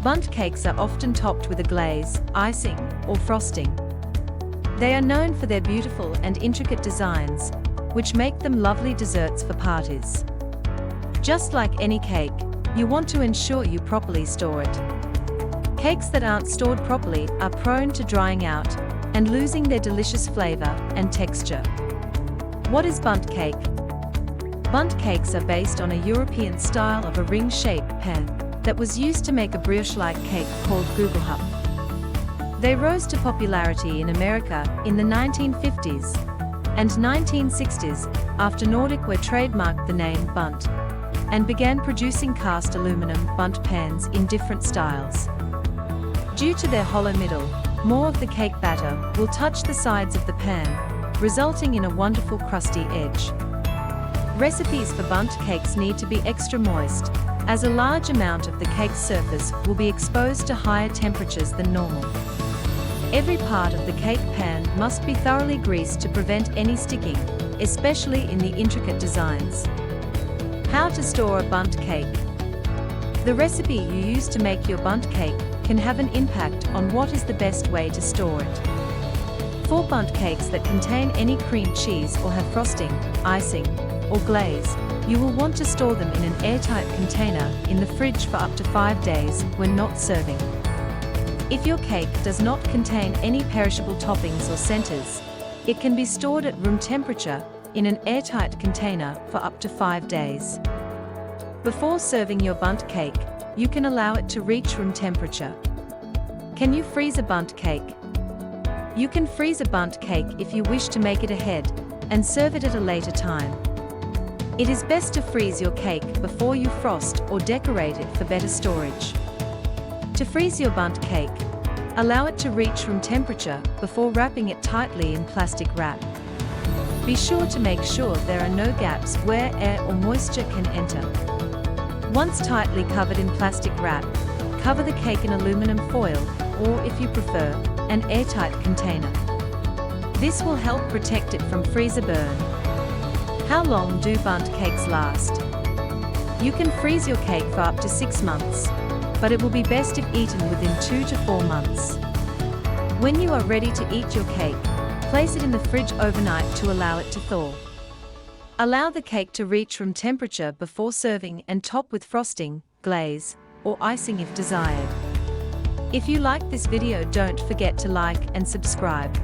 Bundt cakes are often topped with a glaze, icing, or frosting. They are known for their beautiful and intricate designs, which make them lovely desserts for parties. Just like any cake, you want to ensure you properly store it. Cakes that aren't stored properly are prone to drying out and losing their delicious flavor and texture. What is Bundt cake? Bundt cakes are based on a European style of a ring-shaped pan that was used to make a brioche-like cake called Gugelhupf. They rose to popularity in America in the 1950s and 1960s after Nordic-ware trademarked the name Bundt and began producing cast aluminum Bundt pans in different styles. Due to their hollow middle, more of the cake batter will touch the sides of the pan, resulting in a wonderful crusty edge. Recipes for Bundt cakes need to be extra moist, as a large amount of the cake's surface will be exposed to higher temperatures than normal. Every part of the cake pan must be thoroughly greased to prevent any sticking, especially in the intricate designs. How to store a Bundt cake? The recipe you use to make your Bundt cake can have an impact on what is the best way to store it. For Bundt cakes that contain any cream cheese or have frosting, icing, or glaze, you will want to store them in an airtight container in the fridge for up to 5 days when not serving. If your cake does not contain any perishable toppings or centers, it can be stored at room temperature in an airtight container for up to 5 days. Before serving your Bundt cake, you can allow it to reach room temperature. Can you freeze a Bundt cake? You can freeze a Bundt cake if you wish to make it ahead and serve it at a later time. It is best to freeze your cake before you frost or decorate it for better storage. To freeze your Bundt cake, allow it to reach room temperature before wrapping it tightly in plastic wrap. Be sure to make sure there are no gaps where air or moisture can enter. Once tightly covered in plastic wrap, cover the cake in aluminum foil, or if you prefer, an airtight container. This will help protect it from freezer burn. How long do Bundt cakes last? You can freeze your cake for up to 6 months, but it will be best if eaten within 2 to 4 months. When you are ready to eat your cake, place it in the fridge overnight to allow it to thaw. Allow the cake to reach room temperature before serving and top with frosting, glaze, or icing if desired. If you like this video, don't forget to like and subscribe.